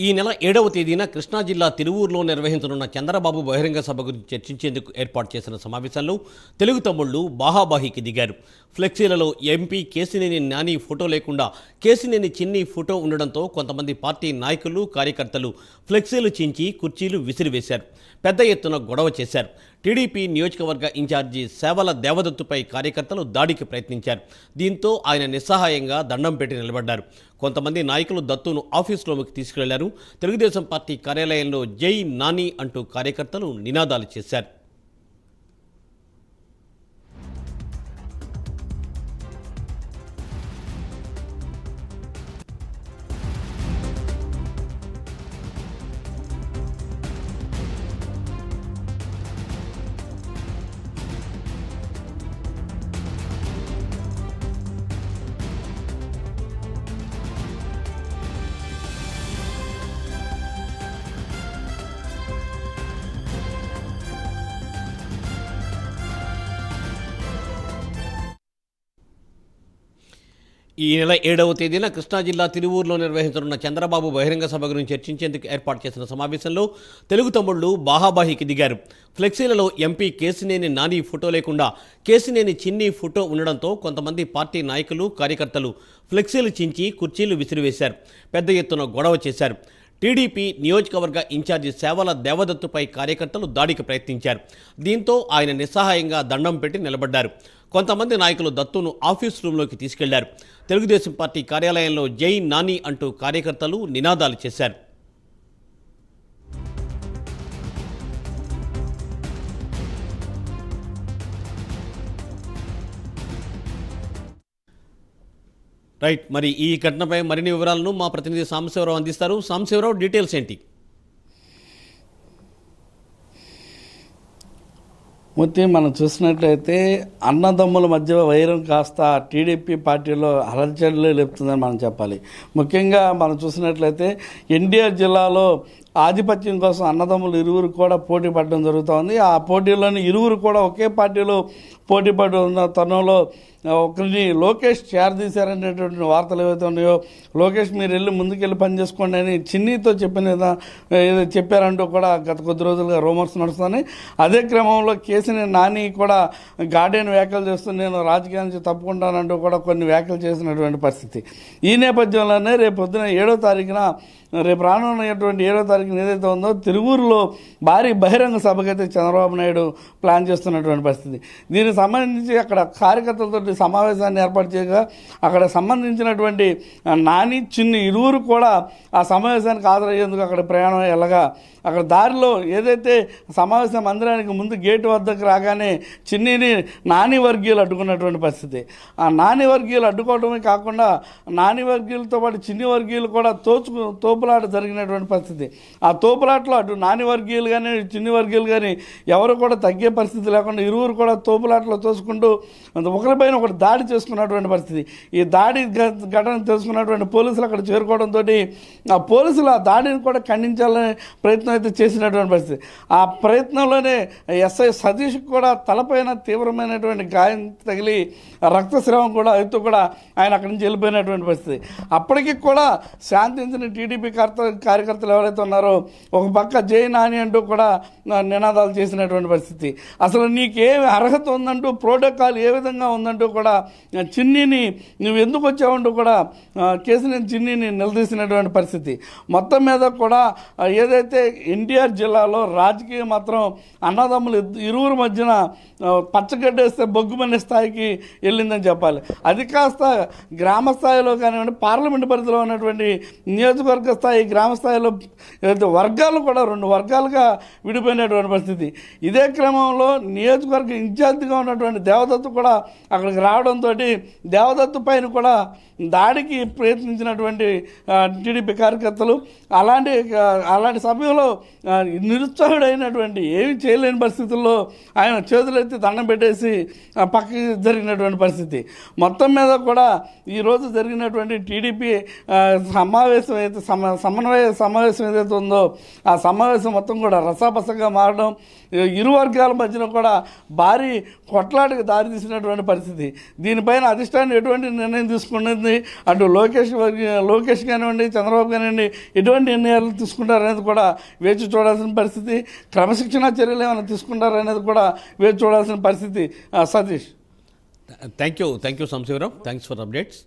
ఈ నెల 7వ తేదీన కృష్ణా జిల్లా తిరువూరులో నిర్వహించనున్న చంద్రబాబు బహిరంగ సభ గురించి చర్చించేందుకు ఏర్పాటు చేసిన సమావేశంలో తెలుగు తమ్ముళ్లు బాహాబాహీకి దిగారు. ఫ్లెక్సీలలో ఎంపీ కేశినేని నాని ఫోటో లేకుండా కేశినేని చిన్ని ఫోటో ఉండడంతో కొంతమంది పార్టీ నాయకులు, కార్యకర్తలు ఫ్లెక్సీలు చించి కుర్చీలు విసిరివేశారు. పెద్ద ఎత్తున గొడవ చేశారు. టీడీపీ నియోజకవర్గ ఇన్ఛార్జి సేవల దేవదత్తుపై కార్యకర్తలు దాడికి ప్రయత్నించారు. దీంతో ఆయన నిస్సహాయంగా దండం పెట్టి నిలబడ్డారు. కొంతమంది నాయకులు దత్తును ఆఫీసులోకి తీసుకువెళ్లారు. తెలుగుదేశం పార్టీ కార్యాలయంలో జై నాని అంటూ కార్యకర్తలు నినాదాలు చేశారు. ఈ నెల 7వ తేదీన కృష్ణా జిల్లా తిరువూరులో నిర్వహించనున్న చంద్రబాబు బహిరంగ సభ గురించి చర్చించేందుకు ఏర్పాటు చేసిన సమావేశంలో తెలుగు తమ్ముళ్లు బాహాబాహీకి దిగారు. ఫ్లెక్సీలలో ఎంపీ కేశినేని నాని ఫోటో లేకుండా కేశినేని చిన్ని ఫోటో ఉండడంతో కొంతమంది పార్టీ నాయకులు, కార్యకర్తలు ఫ్లెక్సీలు చించి కుర్చీలు విసిరివేశారు. పెద్ద ఎత్తున గొడవ చేశారు. టీడీపీ నియోజకవర్గ ఇన్ఛార్జి సేవల దేవదత్తుపై కార్యకర్తలు దాడికి ప్రయత్నించారు. దీంతో ఆయన నిస్సహాయంగా దండం పెట్టి నిలబడ్డారు. కొంతమంది నాయకులు దత్తును ఆఫీస్ రూంలోకి తీసుకెళ్లారు. తెలుగుదేశం పార్టీ కార్యాలయంలో జై నాని అంటూ కార్యకర్తలు నినాదాలు చేశారు. రైట్, మరి ఈ ఘటనపై మరిన్ని వివరాలను మా ప్రతినిధి సాంబశివరావు అందిస్తారు. సాంబశివరావు, డీటెయిల్స్ ఏంటి? మూర్తి, మనం చూసినట్లయితే అన్నదమ్ముల మధ్య వైరం కాస్త టీడీపీ పార్టీలో హలచల్లు లేపుతుందని మనం చెప్పాలి. ముఖ్యంగా మనం చూసినట్లయితే ఎన్టీఆర్ జిల్లాలో ఆధిపత్యం కోసం అన్నదమ్ములు ఇరువురు కూడా పోటీ పడడం జరుగుతోంది. ఆ పోటీలోని ఇరువురు కూడా ఒకే పార్టీలో పోటీ పడుతున్న తరుణంలో ఒకరిని లోకేష్ చేరదీశారనేటువంటి వార్తలు ఏవైతే ఉన్నాయో, లోకేష్ మీరు వెళ్ళి ముందుకెళ్ళి పని చేసుకోండి అని చిన్నీతో చెప్పారంటూ కూడా గత కొద్ది రోజులుగా రూమర్స్ నడుస్తున్నాయి. అదే క్రమంలో కేశినేని నాని కూడా గార్డెన్ వ్యాఖ్యలు చేస్తూ నేను రాజకీయాల నుంచి తప్పుకుంటానంటూ కూడా కొన్ని వ్యాఖ్యలు చేసినటువంటి పరిస్థితి. ఈ నేపథ్యంలోనే రేపు పొద్దున 7వ తారీఖున రేపు రానున్నటువంటి 7వ తారీఖున ఏదైతే ఉందో తిరువూరులో భారీ బహిరంగ సభకైతే చంద్రబాబు నాయుడు ప్లాన్ చేస్తున్నటువంటి పరిస్థితి. దీనికి సంబంధించి అక్కడ కార్యకర్తలతో సమావేశాన్ని ఏర్పాటు చేయగా అక్కడ సంబంధించినటువంటి నాని, చిన్ని ఇరువురు కూడా ఆ సమావేశానికి హాజరయ్యేందుకు అక్కడ ప్రయాణం వెళ్ళగా అక్కడ దారిలో ఏదైతే సమావేశ మందిరానికి ముందు గేటు వద్దకు రాగానే చిన్నిని నాని వర్గీయులు అడ్డుకున్నటువంటి పరిస్థితి. ఆ నాని వర్గీయులు అడ్డుకోవడమే కాకుండా నాని వర్గీయులతో పాటు చిన్ని వర్గీయులు కూడా తోపులాట జరిగినటువంటి పరిస్థితి. ఆ తోపులాటలో అటు నాని వర్గీయులు కానీ చిన్ని వర్గీయులు కానీ ఎవరు కూడా తగ్గే పరిస్థితి లేకుండా ఇరువురు కూడా తోపులాటలో తోసుకుంటూ ఒకరిపైన ఒకటి దాడి చేసుకున్నటువంటి పరిస్థితి. ఈ దాడి ఘటన తెలుసుకున్నటువంటి పోలీసులు అక్కడ చేరుకోవడంతో ఆ పోలీసులు ఆ దాడిని కూడా ఖండించాలనే ప్రయత్నం అయితే చేసినటువంటి పరిస్థితి. ఆ ప్రయత్నంలోనే ఎస్ఐ సతీష్ కూడా తలపైన తీవ్రమైనటువంటి గాయం తగిలి రక్తస్రావం కూడా అయితే కూడా ఆయన అక్కడి నుంచి వెళ్ళిపోయినటువంటి పరిస్థితి. అప్పటికి కూడా శాంతించిన టీడీపీ కార్యకర్తలు ఎవరైతే ఉన్నారో ఒక పక్క జై నాని అంటూ కూడా నినాదాలు చేసినటువంటి పరిస్థితి. అసలు నీకేమి అర్హత ఉందంటూ, ప్రోటోకాల్ ఏ విధంగా ఉందంటూ కూడా చిన్నీని నువ్వు ఎందుకు వచ్చావంటూ కూడా కేశినేని చిన్నీని నిలదీసినటువంటి పరిస్థితి. మొత్తం మీద కూడా ఏదైతే ఎన్టీఆర్ జిల్లాలో రాజకీయం మాత్రం అన్నదమ్ములు ఇరువురు మధ్యన పచ్చగడ్డేస్తే బొగ్గుమనే స్థాయికి వెళ్ళిందని చెప్పాలి. అది కాస్త గ్రామ స్థాయిలో కానివ్వండి, పార్లమెంటు పరిధిలో ఉన్నటువంటి నియోజకవర్గ స్థాయి, గ్రామ స్థాయిలో వర్గాలు కూడా 2 వర్గాలుగా విడిపోయినటువంటి పరిస్థితి. ఇదే క్రమంలో నియోజకవర్గ ఇన్ఛార్జిగా ఉన్నటువంటి దేవదత్తు కూడా అక్కడికి రావడంతో దేవదత్తు పైన కూడా దాడికి ప్రయత్నించినటువంటి టీడీపీ కార్యకర్తలు అలాంటి సమయంలో నిరుత్సాహుడైనటువంటి ఏమి చేయలేని పరిస్థితుల్లో ఆయన చేతులెత్తి దండం పెట్టేసి పక్కకి జరిగినటువంటి పరిస్థితి. మొత్తం మీద కూడా ఈరోజు జరిగినటువంటి టీడీపీ సమన్వయ సమావేశం ఏదైతే ఉందో ఆ సమావేశం మొత్తం కూడా రసాబసగా మారడం, ఇరు వర్గాల మధ్యన కూడా భారీ కొట్లాటకు దారితీసినటువంటి పరిస్థితి. దీనిపైన అధిష్టానం ఎటువంటి నిర్ణయం తీసుకున్నది, అటు లోకేష్ కానివ్వండి, చంద్రబాబు కానివ్వండి, ఎటువంటి నిర్ణయాలు తీసుకుంటారనేది కూడా వేచి చూడాల్సిన పరిస్థితి. క్రమశిక్షణా చర్యలు ఏమైనా తీసుకుంటారనేది కూడా వేచి చూడాల్సిన పరిస్థితి. Satish, thank you Sambasivarao, thanks for updates.